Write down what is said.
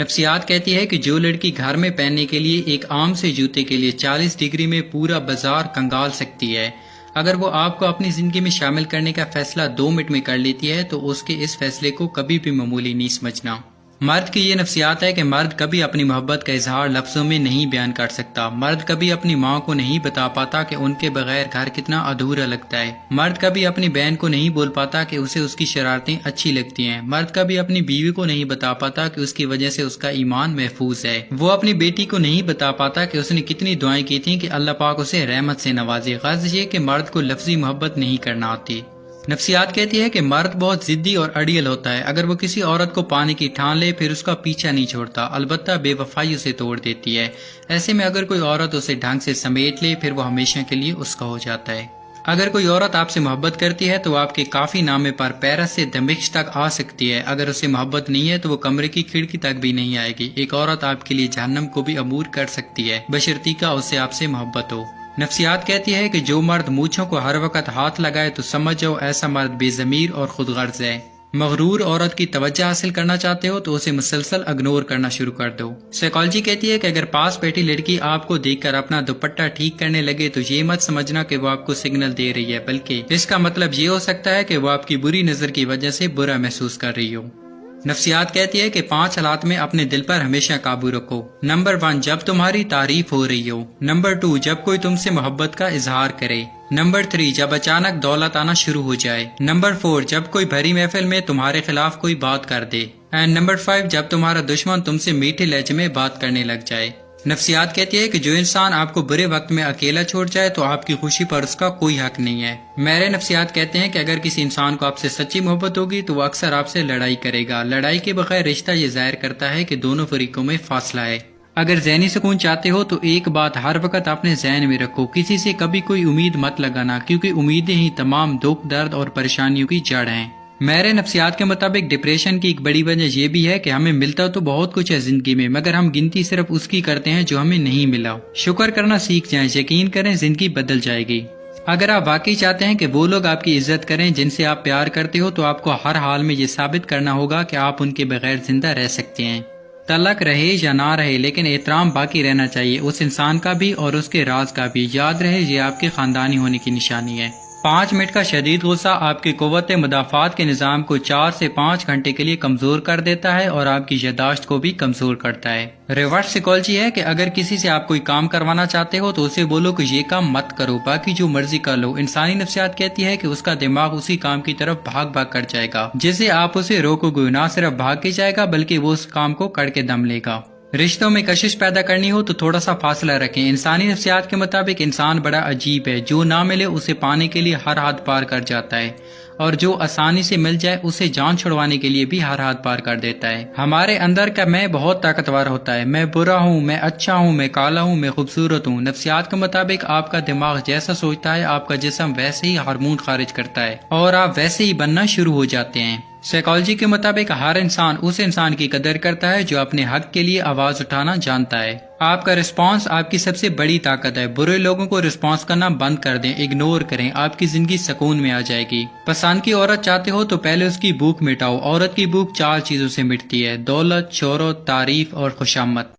نفسیات کہتی ہے کہ جو لڑکی گھر میں پہننے کے لیے ایک عام سے جوتے کے لیے 40 ڈگری میں پورا بازار کنگال سکتی ہے، اگر وہ آپ کو اپنی زندگی میں شامل کرنے کا فیصلہ 2 منٹ میں کر لیتی ہے تو اس کے اس فیصلے کو کبھی بھی معمولی نہیں سمجھنا۔ مرد کی یہ نفسیات ہے کہ مرد کبھی اپنی محبت کا اظہار لفظوں میں نہیں بیان کر سکتا۔ مرد کبھی اپنی ماں کو نہیں بتا پاتا کہ ان کے بغیر گھر کتنا ادھورا لگتا ہے۔ مرد کبھی اپنی بہن کو نہیں بول پاتا کہ اسے اس کی شرارتیں اچھی لگتی ہیں۔ مرد کبھی اپنی بیوی کو نہیں بتا پاتا کہ اس کی وجہ سے اس کا ایمان محفوظ ہے۔ وہ اپنی بیٹی کو نہیں بتا پاتا کہ اس نے کتنی دعائیں کی تھیں کہ اللہ پاک اسے رحمت سے نوازے۔ غرض یہ کہ مرد کو لفظی محبت نہیں کرنا آتی۔ نفسیات کہتی ہے کہ مرد بہت ضدی اور اڑیل ہوتا ہے، اگر وہ کسی عورت کو پانے کی ٹھان لے پھر اس کا پیچھا نہیں چھوڑتا، البتہ بے وفائی اسے توڑ دیتی ہے۔ ایسے میں اگر کوئی عورت اسے ڈھنگ سے سمیٹ لے پھر وہ ہمیشہ کے لیے اس کا ہو جاتا ہے۔ اگر کوئی عورت آپ سے محبت کرتی ہے تو وہ آپ کے کافی نامے پر پیرس سے دمشق تک آ سکتی ہے، اگر اسے محبت نہیں ہے تو وہ کمرے کی کھڑکی تک بھی نہیں آئے گی۔ ایک عورت آپ کے لیے جہنم کو بھی عبور کر سکتی ہے، بشرطیکہ اسے آپ سے محبت ہو۔ نفسیات کہتی ہے کہ جو مرد مونچھوں کو ہر وقت ہاتھ لگائے تو سمجھ جاؤ ایسا مرد بے ضمیر اور خود غرض ہے۔ مغرور عورت کی توجہ حاصل کرنا چاہتے ہو تو اسے مسلسل اگنور کرنا شروع کر دو۔ سائیکالوجی کہتی ہے کہ اگر پاس بیٹھی لڑکی آپ کو دیکھ کر اپنا دوپٹہ ٹھیک کرنے لگے تو یہ مت سمجھنا کہ وہ آپ کو سگنل دے رہی ہے، بلکہ اس کا مطلب یہ ہو سکتا ہے کہ وہ آپ کی بری نظر کی وجہ سے برا محسوس کر رہی ہو۔ نفسیات کہتی ہے کہ 5 حالات میں اپنے دل پر ہمیشہ قابو رکھو۔ نمبر 1، جب تمہاری تعریف ہو رہی ہو۔ نمبر 2، جب کوئی تم سے محبت کا اظہار کرے۔ نمبر 3، جب اچانک دولت آنا شروع ہو جائے۔ نمبر 4، جب کوئی بھری محفل میں تمہارے خلاف کوئی بات کر دے۔ اینڈ نمبر 5، جب تمہارا دشمن تم سے میٹھے لہجے میں بات کرنے لگ جائے۔ نفسیات کہتی ہے کہ جو انسان آپ کو برے وقت میں اکیلا چھوڑ جائے تو آپ کی خوشی پر اس کا کوئی حق نہیں ہے۔ میرے نفسیات کہتے ہیں کہ اگر کسی انسان کو آپ سے سچی محبت ہوگی تو وہ اکثر آپ سے لڑائی کرے گا۔ لڑائی کے بغیر رشتہ یہ ظاہر کرتا ہے کہ دونوں فریقوں میں فاصلہ ہے۔ اگر ذہنی سکون چاہتے ہو تو ایک بات ہر وقت اپنے ذہن میں رکھو، کسی سے کبھی کوئی امید مت لگانا، کیونکہ امیدیں ہی تمام دکھ، درد اور پریشانیوں کی جڑ ہیں۔ میرے نفسیات کے مطابق ڈپریشن کی ایک بڑی وجہ یہ بھی ہے کہ ہمیں ملتا تو بہت کچھ ہے زندگی میں، مگر ہم گنتی صرف اس کی کرتے ہیں جو ہمیں نہیں ملا۔ شکر کرنا سیکھ جائیں، یقین کریں زندگی بدل جائے گی۔ اگر آپ واقعی چاہتے ہیں کہ وہ لوگ آپ کی عزت کریں جن سے آپ پیار کرتے ہو تو آپ کو ہر حال میں یہ ثابت کرنا ہوگا کہ آپ ان کے بغیر زندہ رہ سکتے ہیں۔ تعلق رہے یا نہ رہے لیکن احترام باقی رہنا چاہیے، اس انسان کا بھی اور اس کے راز کا بھی۔ یاد رہے یہ آپ کے خاندانی ہونے کی نشانی ہے۔ 5 منٹ کا شدید غصہ آپ کی قوت مدافعات کے نظام کو 4 سے 5 گھنٹے کے لیے کمزور کر دیتا ہے اور آپ کی یادداشت کو بھی کمزور کرتا ہے۔ ریورس سائیکالوجی ہے کہ اگر کسی سے آپ کوئی کام کروانا چاہتے ہو تو اسے بولو کہ یہ کام مت کرو، باقی جو مرضی کر لو۔ انسانی نفسیات کہتی ہے کہ اس کا دماغ اسی کام کی طرف بھاگ کر جائے گا جسے آپ اسے روکو گے، نہ صرف بھاگ کے جائے گا بلکہ وہ اس کام کو کر کے دم لے گا۔ رشتوں میں کشش پیدا کرنی ہو تو تھوڑا سا فاصلہ رکھیں۔ انسانی نفسیات کے مطابق انسان بڑا عجیب ہے، جو نہ ملے اسے پانے کے لیے ہر حد پار کر جاتا ہے، اور جو آسانی سے مل جائے اسے جان چھڑوانے کے لیے بھی ہر حد پار کر دیتا ہے۔ ہمارے اندر کا میں بہت طاقتور ہوتا ہے، میں برا ہوں، میں اچھا ہوں، میں کالا ہوں، میں خوبصورت ہوں۔ نفسیات کے مطابق آپ کا دماغ جیسا سوچتا ہے آپ کا جسم ویسے ہی ہارمون خارج کرتا ہے اور آپ ویسے ہی بننا شروع ہو جاتے ہیں۔ سائیکالوجی کے مطابق ہر انسان اس انسان کی قدر کرتا ہے جو اپنے حق کے لیے آواز اٹھانا جانتا ہے۔ آپ کا رسپانس آپ کی سب سے بڑی طاقت ہے۔ برے لوگوں کو رسپانس کرنا بند کر دیں، اگنور کریں، آپ کی زندگی سکون میں آ جائے گی۔ پسند کی عورت چاہتے ہو تو پہلے اس کی بھوک مٹاؤ۔ عورت کی بھوک 4 چیزوں سے مٹتی ہے: دولت، شہرت، تعریف اور خوشامد۔